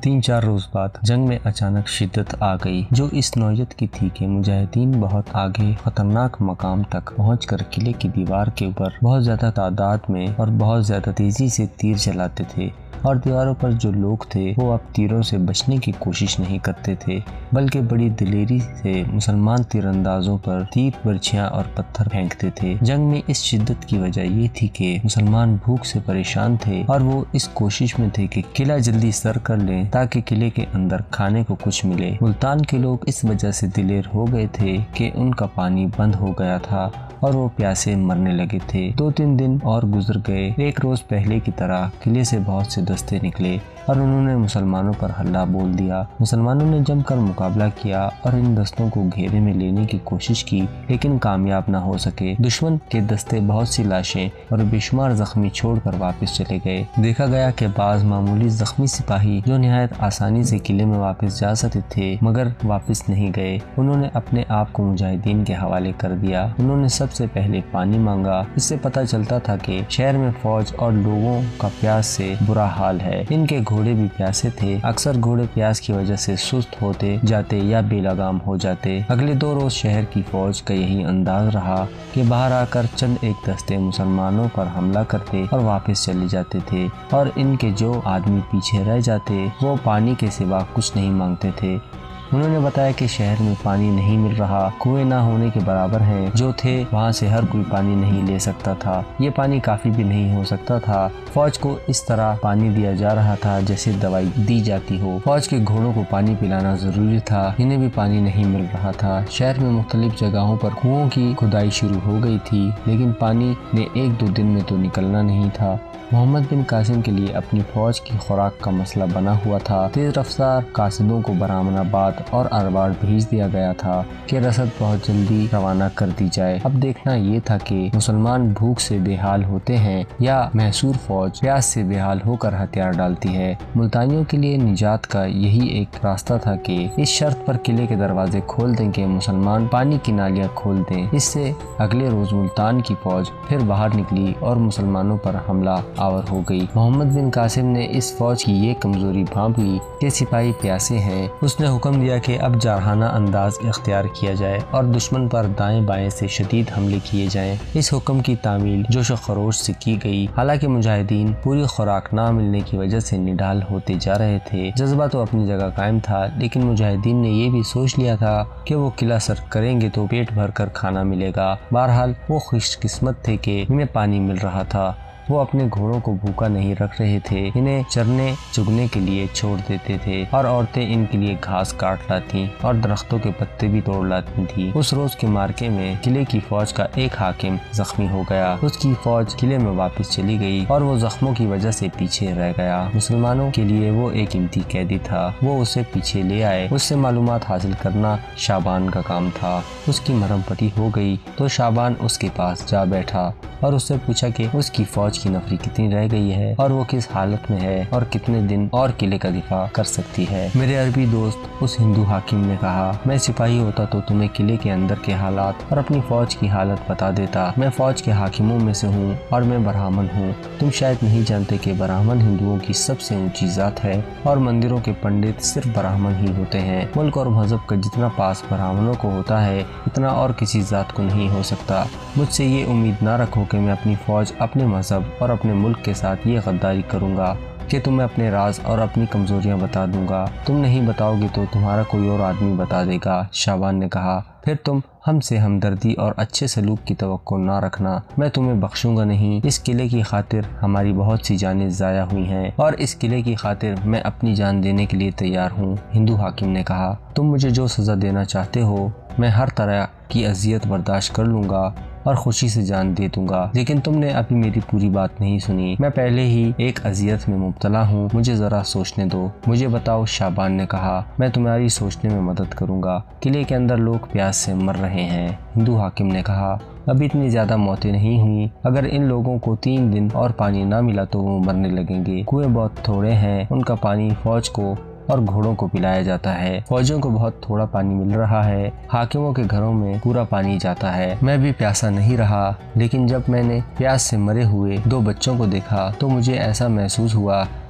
3-4 روز بعد جنگ میں اچانک شدت آ گئی، جو اس نوعیت کی تھی کہ مجاہدین بہت آگے خطرناک مقام تک پہنچ کر قلعے کی دیوار کے اوپر بہت زیادہ تعداد میں اور بہت زیادہ تیزی سے تیر چلاتے تھے، اور دیواروں پر جو لوگ تھے وہ اب تیروں سے بچنے کی کوشش نہیں کرتے تھے، بلکہ بڑی دلیری سے مسلمان تیر اندازوں پر تیر، برچھیاں اور پتھر پھینکتے تھے۔ جنگ میں اس شدت کی وجہ یہ تھی کہ مسلمان بھوک سے پریشان تھے اور وہ اس کوشش میں تھے کہ قلعہ جلدی سر کر لیں تاکہ قلعے کے اندر کھانے کو کچھ ملے۔ ملتان کے لوگ اس وجہ سے دلیر ہو گئے تھے کہ ان کا پانی بند ہو گیا تھا اور وہ پیاسے مرنے لگے تھے۔ 2-3 دن اور گزر گئے۔ ایک روز پہلے کی طرح قلعے سے بہت سے دستے نکلے اور انہوں نے مسلمانوں پر حملہ بول دیا۔ مسلمانوں نے جم کر مقابلہ کیا اور ان دستوں کو گھیرے میں لینے کی کوشش کی، لیکن کامیاب نہ ہو سکے۔ دشمن کے دستے بہت سی لاشیں اور بے شمار زخمی چھوڑ کر واپس چلے گئے۔ دیکھا گیا کہ بعض معمولی زخمی سپاہی جو نہایت آسانی سے قلعے میں واپس جا سکتے تھے مگر واپس نہیں گئے، انہوں نے اپنے آپ کو مجاہدین کے حوالے کر دیا۔ انہوں نے سب سے پہلے پانی مانگا۔ اس سے پتہ چلتا تھا کہ شہر میں فوج اور لوگوں کا پیاس سے برا حال ہے۔ ان کے گھوڑے بھی پیاسے تھے۔ اکثر گھوڑے پیاس کی وجہ سے سست ہوتے جاتے یا بے لگام ہو جاتے۔ اگلے 2 روز شہر کی فوج کا یہی انداز رہا کہ باہر آ کر چند ایک دستے مسلمانوں پر حملہ کرتے اور واپس چلے جاتے تھے، اور ان کے جو آدمی پیچھے رہ جاتے وہ پانی کے سوا کچھ نہیں مانگتے تھے۔ انہوں نے بتایا کہ شہر میں پانی نہیں مل رہا، کنویں نہ ہونے کے برابر ہیں، جو تھے وہاں سے ہر کوئی پانی نہیں لے سکتا تھا، یہ پانی کافی بھی نہیں ہو سکتا تھا۔ فوج کو اس طرح پانی دیا جا رہا تھا جیسے دوائی دی جاتی ہو۔ فوج کے گھوڑوں کو پانی پلانا ضروری تھا، انہیں بھی پانی نہیں مل رہا تھا۔ شہر میں مختلف جگہوں پر کنوؤں کی کھدائی شروع ہو گئی تھی، لیکن پانی نے 1-2 دن میں تو نکلنا نہیں تھا۔ محمد بن قاسم کے لیے اپنی فوج کی خوراک کا مسئلہ بنا ہوا تھا۔ تیز رفتار قاصدوں کو برہمن آباد اور ارواڑ بھیج دیا گیا تھا کہ رسد بہت جلدی روانہ کر دی جائے۔ اب دیکھنا یہ تھا کہ مسلمان بھوک سے بے حال ہوتے ہیں یا محصور فوج پیاس سے بے حال ہو کر ہتھیار ڈالتی ہے۔ ملتانیوں کے لیے نجات کا یہی ایک راستہ تھا کہ اس شرط پر قلعے کے دروازے کھول دیں کہ مسلمان پانی کی نالیاں کھول دیں۔ اس سے اگلے روز ملتان کی فوج پھر باہر نکلی اور مسلمانوں پر حملہ آور ہو گئی۔ محمد بن قاسم نے اس فوج کی یہ کمزوری بھانپ لی کہ سپاہی پیاسے ہیں۔ اس نے حکم دیا کہ اب جارحانہ انداز اختیار کیا جائے اور دشمن پر دائیں بائیں سے شدید حملے کیے جائیں۔ اس حکم کی تعمیل جوش و خروش سے کی گئی، حالانکہ مجاہدین پوری خوراک نہ ملنے کی وجہ سے نڈال ہوتے جا رہے تھے۔ جذبہ تو اپنی جگہ قائم تھا، لیکن مجاہدین نے یہ بھی سوچ لیا تھا کہ وہ قلعہ سر کریں گے تو پیٹ بھر کر کھانا ملے گا۔ بہرحال وہ خوش قسمت تھے کہ انہیں پانی مل رہا تھا۔ وہ اپنے گھوڑوں کو بھوکا نہیں رکھ رہے تھے، انہیں چرنے چگنے کے لیے چھوڑ دیتے تھے، اور عورتیں ان کے لیے گھاس کاٹ لاتی اور درختوں کے پتے بھی توڑ لاتی تھی۔ اس روز کے معرکے میں قلعے کی فوج کا ایک حاکم زخمی ہو گیا۔ اس کی فوج قلعے میں واپس چلی گئی اور وہ زخموں کی وجہ سے پیچھے رہ گیا۔ مسلمانوں کے لیے وہ ایک قیمتی قیدی تھا، وہ اسے پیچھے لے آئے۔ اس سے معلومات حاصل کرنا شعبان کا کام تھا۔ اس کی مرہم پٹی ہو گئی تو شعبان اس کے پاس جا بیٹھا اور اس سے پوچھا کہ اس کی فوج کی نفری کتنی رہ گئی ہے اور وہ کس حالت میں ہے اور کتنے دن اور قلعے کا دفاع کر سکتی ہے۔ میرے عربی دوست، اس ہندو حاکم نے کہا، میں سپاہی ہوتا تو تمہیں قلعے کے اندر کے حالات اور اپنی فوج کی حالت بتا دیتا۔ میں فوج کے حاکموں میں سے ہوں اور میں برہمن ہوں۔ تم شاید نہیں جانتے کہ برہمن ہندوؤں کی سب سے اونچی ذات ہے اور مندروں کے پنڈت صرف برہمن ہی ہوتے ہیں۔ ملک اور مذہب کا جتنا پاس برہمنوں کو ہوتا ہے اتنا اور کسی ذات کو نہیں ہو سکتا۔ مجھ سے یہ امید نہ رکھو کہ میں اپنی فوج، اپنے مذہب اور اپنے ملک کے ساتھ یہ غداری کروں گا کہ تمہیں اپنے راز اور اپنی کمزوریاں بتا دوں گا۔ تم نہیں بتاؤ گے تو تمہارا کوئی اور آدمی بتا دے گا۔ شعبان نے کہا، پھر تم ہم سے ہمدردی اور اچھے سلوک کی توقع نہ رکھنا، میں تمہیں بخشوں گا نہیں۔ اس قلعے کی خاطر ہماری بہت سی جانیں ضائع ہوئی ہیں اور اس قلعے کی خاطر میں اپنی جان دینے کے لیے تیار ہوں۔ ہندو حاکم نے کہا، تم مجھے جو سزا دینا چاہتے ہو میں ہر طرح کی اذیت برداشت کر لوں گا اور خوشی سے جان دے دوں گا، لیکن تم نے ابھی میری پوری بات نہیں سنی۔ میں پہلے ہی ایک اذیت میں مبتلا ہوں، مجھے ذرا سوچنے دو۔ مجھے بتاؤ، شعبان نے کہا، میں تمہاری سوچنے میں مدد کروں گا۔ قلعے کے اندر لوگ پیاس سے مر رہے ہیں۔ ہندو حاکم نے کہا، ابھی اتنی زیادہ موتیں نہیں ہوئی، اگر ان لوگوں کو 3 دن اور پانی نہ ملا تو وہ مرنے لگیں گے۔ کنویں بہت تھوڑے ہیں، ان کا پانی فوج کو اور گھوڑوں کو پلایا جاتا ہے، فوجیوں کو بہت تھوڑا پانی مل رہا ہے، حاکموں کے گھروں میں پورا پانی جاتا ہے۔ میں بھی پیاسا نہیں رہا، لیکن جب میں نے پیاس سے مرے ہوئے 2 بچوں کو دیکھا تو مجھے ایسا محسوس ہوا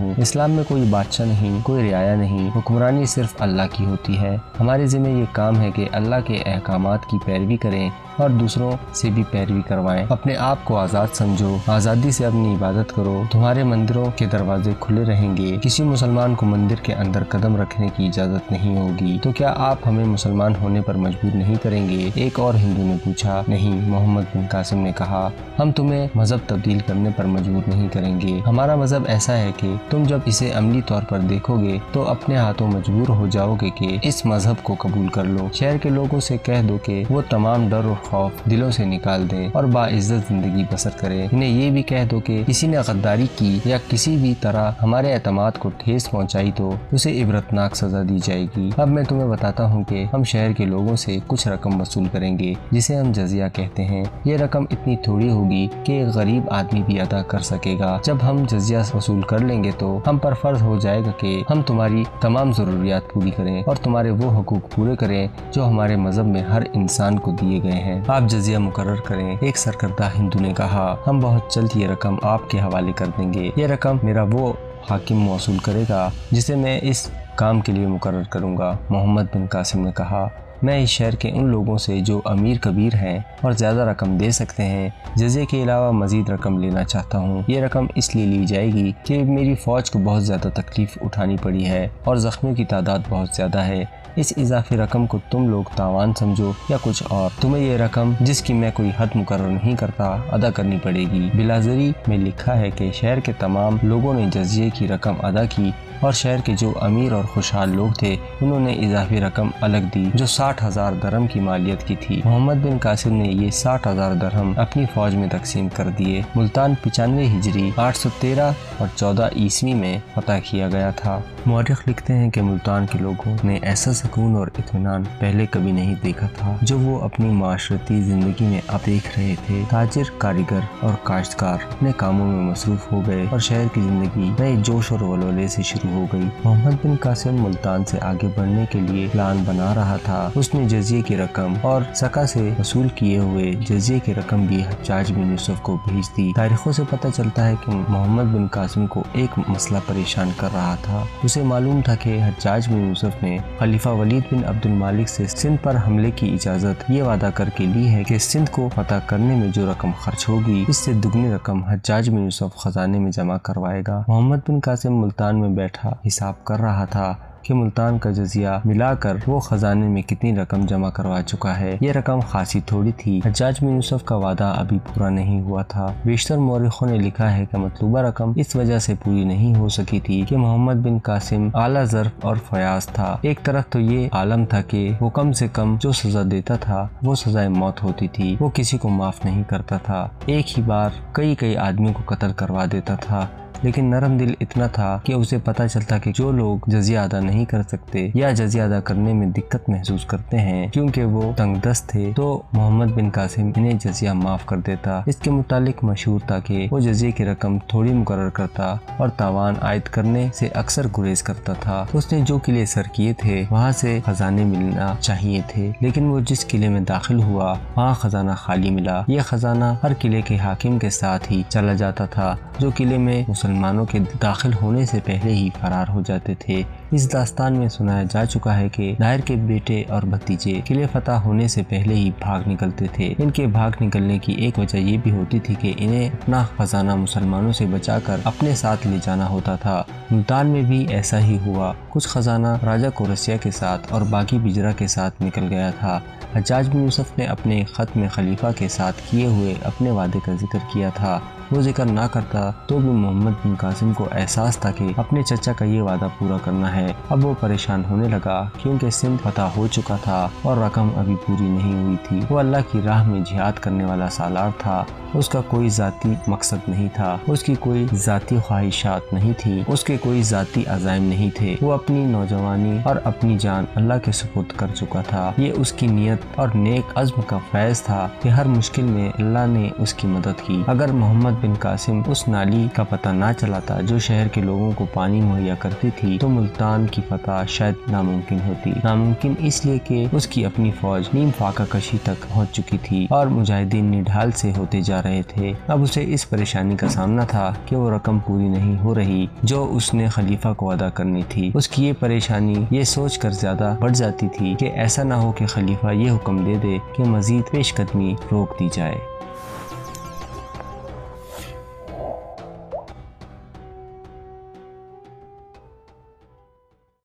ہوں۔ اسلام میں کوئی بادشاہ نہیں، کوئی رعایا نہیں، حکمرانی صرف اللہ کی ہوتی ہے۔ ہمارے ذمہ یہ کام ہے کہ اللہ کے احکامات کی پیروی کریں اور دوسروں سے بھی پیروی کروائیں۔ اپنے آپ کو آزاد سمجھو، آزادی سے اپنی عبادت کرو، تمہارے مندروں کے دروازے کھلے رہیں گے، کسی مسلمان کو مندر کے اندر قدم رکھنے کی اجازت نہیں ہوگی۔ تو کیا آپ ہمیں مسلمان ہونے پر مجبور نہیں کریں گے؟ ایک اور ہندو نے پوچھا۔ نہیں، محمد بن قاسم نے کہا، ہم تمہیں مذہب تبدیل کرنے پر مجبور نہیں کریں گے۔ ہمارا مذہب ایسا ہے کہ تم جب اسے عملی طور پر دیکھو گے تو اپنے ہاتھوں مجبور ہو جاؤ گے کہ اس مذہب کو قبول کر لو۔ شہر کے لوگوں سے کہہ دو کہ وہ تمام ڈر اور خوف دلوں سے نکال دیں اور باعزت زندگی بسر کریں۔ انہیں یہ بھی کہہ دو کہ کسی نے غداری کی یا کسی بھی طرح ہمارے اعتماد کو ٹھیس پہنچائی تو اسے عبرتناک سزا دی جائے گی۔ اب میں تمہیں بتاتا ہوں کہ ہم شہر کے لوگوں سے کچھ رقم وصول کریں گے جسے ہم جزیہ کہتے ہیں۔ یہ رقم اتنی تھوڑی ہوگی کہ ایک غریب آدمی بھی ادا کر سکے گا۔ جب ہم جزیہ وصول کر لیں گے تو ہم پر فرض ہو جائے گا کہ ہم تمہاری تمام ضروریات پوری کریں اور تمہارے وہ حقوق پورے کریں جو ہمارے مذہب میں ہر انسان کو دیے گئے ہیں۔ آپ جزیہ مقرر کریں۔ ایک سرکردہ ہندو نے کہا، ہم بہت جلد یہ رقم آپ کے حوالے کر دیں گے۔ یہ رقم میرا وہ حاکم موصول کرے گا جسے میں اس کام کے لیے مقرر کروں گا۔ محمد بن قاسم نے کہا، میں اس شہر کے ان لوگوں سے جو امیر کبیر ہیں اور زیادہ رقم دے سکتے ہیں جزیے کے علاوہ مزید رقم لینا چاہتا ہوں۔ یہ رقم اس لیے لی جائے گی کہ میری فوج کو بہت زیادہ تکلیف اٹھانی پڑی ہے اور زخمیوں کی تعداد بہت زیادہ ہے۔ اس اضافی رقم کو تم لوگ تاوان سمجھو یا کچھ اور، تمہیں یہ رقم جس کی میں کوئی حد مقرر نہیں کرتا ادا کرنی پڑے گی۔ بلازری میں لکھا ہے کہ شہر کے تمام لوگوں نے جزیے کی رقم ادا کی اور شہر کے جو امیر اور خوشحال لوگ تھے انہوں نے اضافی رقم الگ دی جو 60,000 درہم کی مالیت کی تھی۔ محمد بن قاسم نے یہ 60,000 درہم اپنی فوج میں تقسیم کر دیے۔ ملتان 95 ہجری 813 اور 14 عیسوی میں فتح کیا گیا تھا۔ مورخ لکھتے ہیں کہ ملتان کے لوگوں نے ایسا سکون اور اطمینان پہلے کبھی نہیں دیکھا تھا جو وہ اپنی معاشرتی زندگی میں اب دیکھ رہے تھے۔ تاجر، کاریگر اور کاشتکار اپنے کاموں میں مصروف ہو گئے اور شہر کی زندگی نئے جوش اور ولولے سے شروع ہو گئی۔ محمد بن قاسم ملتان سے آگے بڑھنے کے لیے پلان بنا رہا تھا۔ اس نے جزیے کی رقم اور سکا سے وصول کیے ہوئے جزیے کی رقم بھی حجاج بن یوسف کو بھیج دی۔ تاریخوں سے پتہ چلتا ہے کہ محمد بن قاسم کو ایک مسئلہ پریشان کر رہا تھا۔ اسے معلوم تھا کہ حجاج بن یوسف نے خلیفہ ولید بن عبد المالک سے سندھ پر حملے کی اجازت یہ وعدہ کر کے لی ہے کہ سندھ کو فتح کرنے میں جو رقم خرچ ہوگی اس سے دگنی رقم حجاج بن یوسف خزانے میں جمع کروائے گا۔ محمد بن قاسم ملتان میں بیٹھا حساب کر رہا تھا کہ ملتان کا جزیہ ملا کر وہ خزانے میں کتنی رقم جمع کروا چکا ہے۔ یہ رقم خاصی تھوڑی تھی۔ حجاج بن یوسف کا وعدہ ابھی پورا نہیں ہوا تھا۔ بیشتر مورخوں نے لکھا ہے کہ مطلوبہ رقم اس وجہ سے پوری نہیں ہو سکی تھی کہ محمد بن قاسم اعلیٰ ظرف اور فیاض تھا۔ ایک طرف تو یہ عالم تھا کہ وہ کم سے کم جو سزا دیتا تھا وہ سزائے موت ہوتی تھی، وہ کسی کو معاف نہیں کرتا تھا، ایک ہی بار کئی آدمیوں کو قتل کروا دیتا تھا، لیکن نرم دل اتنا تھا کہ اسے پتہ چلتا کہ جو لوگ جزیہ ادا نہیں کر سکتے یا جزیہ ادا کرنے میں دقت محسوس کرتے ہیں کیونکہ وہ تنگ دست تھے تو محمد بن قاسم انہیں جزیہ معاف کر دیتا۔ اس کے متعلق مشہور تھا کہ وہ جزیے کی رقم تھوڑی مقرر کرتا اور تاوان عائد کرنے سے اکثر گریز کرتا تھا۔ اس نے جو قلعے سر کیے تھے وہاں سے خزانے ملنا چاہیے تھے، لیکن وہ جس قلعے میں داخل ہوا وہاں خزانہ خالی ملا۔ یہ خزانہ ہر قلعے کے حاکم کے ساتھ ہی چلا جاتا تھا جو قلعے میں مسلمانوں کے داخل ہونے سے پہلے ہی فرار ہو جاتے تھے۔ اس داستان میں سنایا جا چکا ہے کہ دائر کے بیٹے اور بھتیجے قلعے فتح ہونے سے پہلے ہی بھاگ نکلتے تھے۔ ان کے بھاگ نکلنے کی ایک وجہ یہ بھی ہوتی تھی کہ انہیں اپنا خزانہ مسلمانوں سے بچا کر اپنے ساتھ لے جانا ہوتا تھا۔ ملتان میں بھی ایسا ہی ہوا، کچھ خزانہ راجہ کورسیہ کے ساتھ اور باقی بجرا کے ساتھ نکل گیا تھا۔ حجاج بن یوسف نے اپنے خط میں خلیفہ کے ساتھ کیے ہوئے اپنے وعدے کا ذکر کیا تھا۔ وہ ذکر نہ کرتا تو بھی محمد بن قاسم کو احساس تھا کہ اپنے چچا کا یہ وعدہ پورا کرنا ہے۔ اب وہ پریشان ہونے لگا کیونکہ سندھ فتح ہو چکا تھا اور رقم ابھی پوری نہیں ہوئی تھی۔ وہ اللہ کی راہ میں جہاد کرنے والا سالار تھا، اس کا کوئی ذاتی مقصد نہیں تھا، اس کی کوئی ذاتی خواہشات نہیں تھی، اس کے کوئی ذاتی عزائم نہیں تھے۔ وہ اپنی نوجوانی اور اپنی جان اللہ کے سپرد کر چکا تھا۔ یہ اس کی نیت اور نیک عزم کا فیض تھا کہ ہر مشکل میں اللہ نے اس کی مدد کی۔ اگر محمد بن قاسم اس نالی کا پتہ نہ چلاتا جو شہر کے لوگوں کو پانی مہیا کرتی تھی تو ملتان کی فتح شاید ناممکن ہوتی۔ ناممکن اس لیے کہ اس کی اپنی فوج نیم فاقہ کشی تک پہنچ چکی تھی اور مجاہدین نڈھال سے ہوتے جا رہے تھے۔ اب اسے اس پریشانی کا سامنا تھا کہ وہ رقم پوری نہیں ہو رہی جو اس نے خلیفہ کو ادا کرنی تھی۔ اس کی یہ پریشانی یہ سوچ کر زیادہ بڑھ جاتی تھی کہ ایسا نہ ہو کہ خلیفہ یہ حکم دے دے کہ مزید پیش قدمی روک دی جائے۔